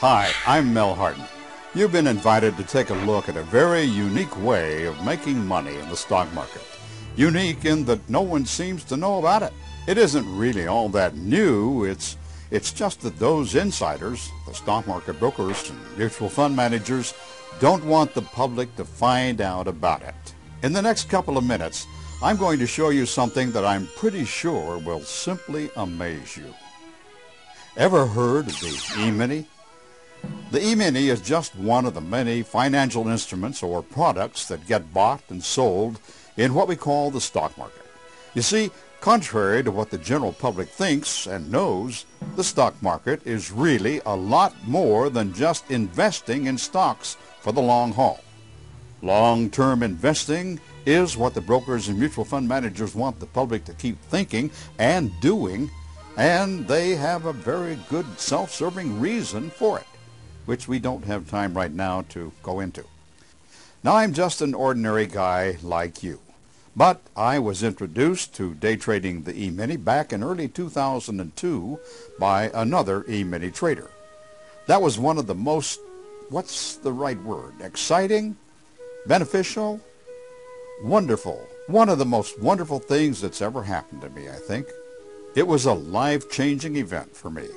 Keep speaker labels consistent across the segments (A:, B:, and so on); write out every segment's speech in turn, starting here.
A: Hi, I'm Mel Hardin. You've been invited to take a look at a very unique way of making money in the stock market. Unique in that no one seems to know about it. It isn't really all that new. It's just that those insiders, the stock market brokers and mutual fund managers, don't want the public to find out about it. In the next couple of minutes, I'm going to show you something that I'm pretty sure will simply amaze you. Ever heard of the E-mini? The E-mini is just one of the many financial instruments or products that get bought and sold in what we call the stock market. You see, contrary to what the general public thinks and knows, the stock market is really a lot more than just investing in stocks for the long haul. Long-term investing is what the brokers and mutual fund managers want the public to keep thinking and doing, and they have a very good self-serving reason for it, which we don't have time right now to go into. Now, I'm just an ordinary guy like you, but I was introduced to day trading the E-mini back in early 2002 by another E-mini trader. That was one of the most, what's the right word, exciting, beneficial, wonderful, one of the most wonderful things that's ever happened to me, I think. It was a life-changing event for me.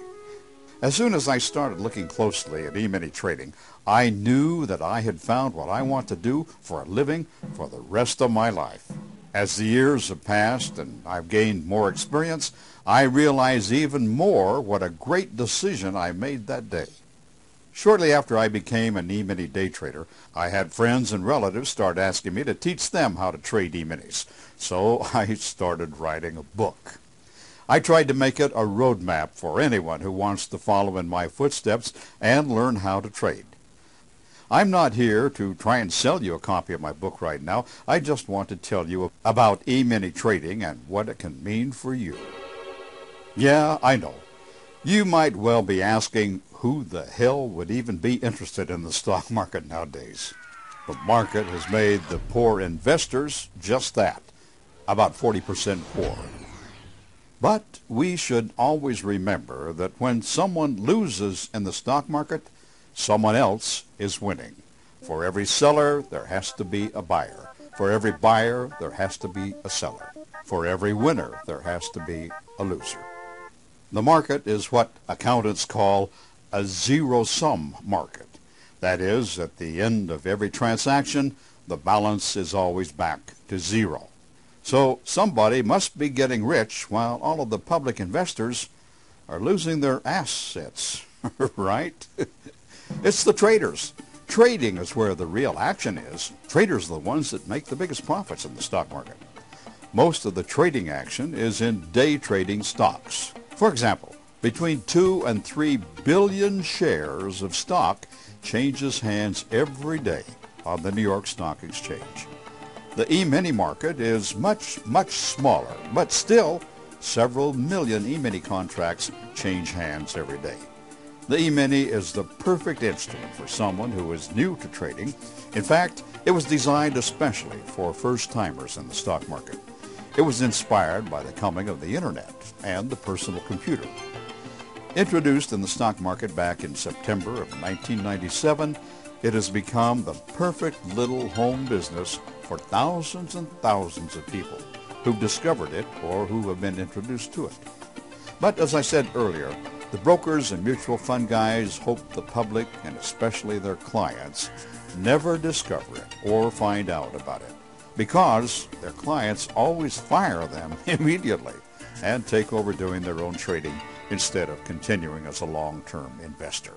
A: As soon as I started looking closely at E-mini trading, I knew that I had found what I want to do for a living for the rest of my life. As the years have passed and I've gained more experience, I realize even more what a great decision I made that day. Shortly after I became an E-mini day trader, I had friends and relatives start asking me to teach them how to trade E-minis. So I started writing a book. I tried to make it a roadmap for anyone who wants to follow in my footsteps and learn how to trade. I'm not here to try and sell you a copy of my book right now. I just want to tell you about E-mini trading and what it can mean for you. Yeah, I know. You might well be asking who the hell would even be interested in the stock market nowadays. The market has made the poor investors just that, about 40% poor. But we should always remember that when someone loses in the stock market, someone else is winning. For every seller, there has to be a buyer. For every buyer, there has to be a seller. For every winner, there has to be a loser. The market is what accountants call a zero-sum market. That is, at the end of every transaction, the balance is always back to zero. So somebody must be getting rich while all of the public investors are losing their assets, right? It's the traders. Trading is where the real action is. Traders are the ones that make the biggest profits in the stock market. Most of the trading action is in day trading stocks. For example, between 2 and 3 billion shares of stock changes hands every day on the New York Stock Exchange. The E-mini market is much, much smaller, but still several million E-mini contracts change hands every day. The E-mini is the perfect instrument for someone who is new to trading. In fact, it was designed especially for first-timers in the stock market. It was inspired by the coming of the Internet and the personal computer. Introduced in the stock market back in September of 1997, it has become the perfect little home business for thousands and thousands of people who've discovered it or who have been introduced to it. But as I said earlier, the brokers and mutual fund guys hope the public, and especially their clients, never discover it or find out about it, because their clients always fire them immediately and take over doing their own trading instead of continuing as a long-term investor.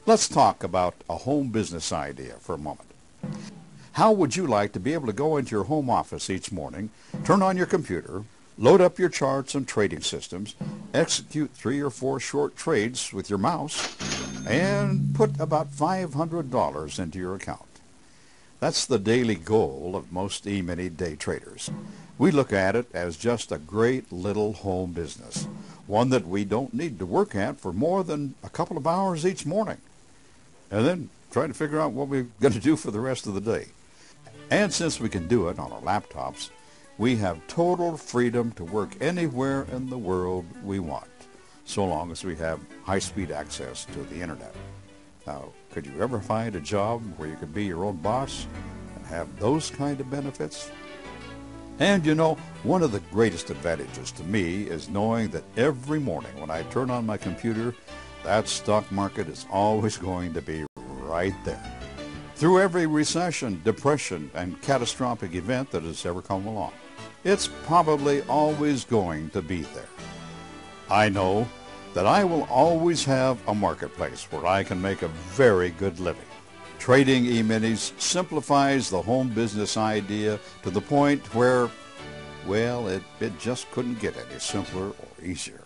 A: Let's talk about a home business idea for a moment. How would you like to be able to go into your home office each morning, turn on your computer, load up your charts and trading systems, execute 3 or 4 short trades with your mouse, and put about $500 into your account? That's the daily goal of most E-mini day traders. We look at it as just a great little home business, one that we don't need to work at for more than a couple of hours each morning, and then try to figure out what we're going to do for the rest of the day. And since we can do it on our laptops, we have total freedom to work anywhere in the world we want. so long as we have high-speed access to the internet. Now, could you ever find a job where you could be your own boss and have those kind of benefits? And you know, one of the greatest advantages to me is knowing that every morning when I turn on my computer, that stock market is always going to be right there. Through every recession, depression, and catastrophic event that has ever come along, it's probably always going to be there. I know that I will always have a marketplace where I can make a very good living. Trading E-minis simplifies the home business idea to the point where, well, it just couldn't get any simpler or easier.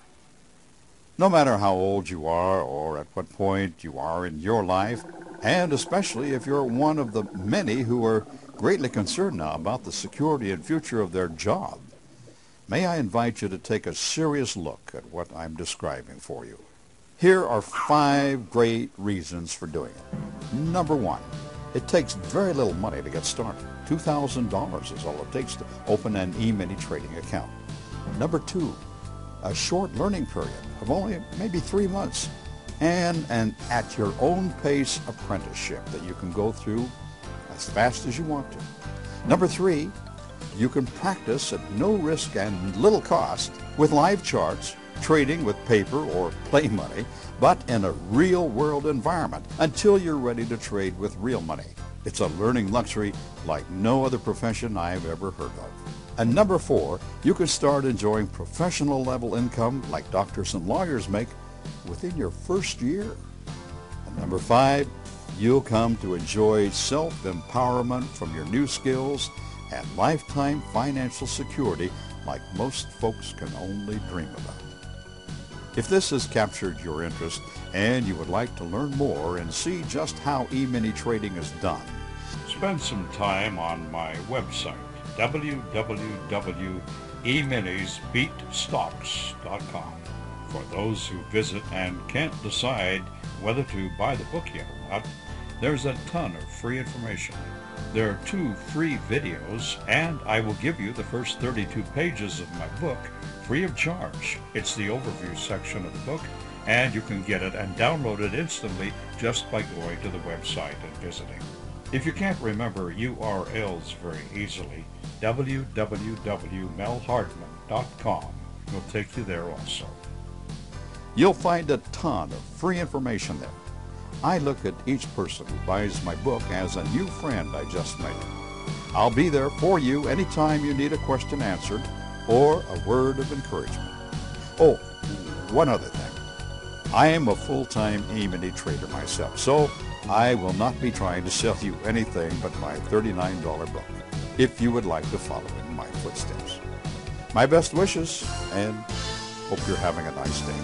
A: No matter how old you are or at what point you are in your life, and especially if you're one of the many who are greatly concerned now about the security and future of their job, may I invite you to take a serious look at what I'm describing for you. Here are 5 great reasons for doing it. Number 1, it takes very little money to get started. $2,000 is all it takes to open an E-mini trading account. Number 2, a short learning period of only maybe 3 months, and an at your own pace apprenticeship that you can go through as fast as you want to. Number 3, you can practice at no risk and little cost with live charts, trading with paper or play money, but in a real-world environment until you're ready to trade with real money. It's a learning luxury like no other profession I've ever heard of. And number 4, you can start enjoying professional-level income like doctors and lawyers make within your first year. And number 5, you'll come to enjoy self-empowerment from your new skills and lifetime financial security like most folks can only dream about. If this has captured your interest and you would like to learn more and see just how E-mini trading is done, spend some time on my website, www.eminisbeatstocks.com. For those who visit and can't decide whether to buy the book yet or not, there's a ton of free information. There are 2 free videos, and I will give you the first 32 pages of my book free of charge. It's the overview section of the book, and you can get it and download it instantly just by going to the website and visiting. If you can't remember URLs very easily, www.melhardman.com will take you there also. You'll find a ton of free information there. I look at each person who buys my book as a new friend I just made. I'll be there for you anytime you need a question answered or a word of encouragement. Oh, one other thing. I am a full-time E-mini trader myself, so I will not be trying to sell you anything but my $39 book, if you would like to follow in my footsteps. My best wishes, and hope you're having a nice day.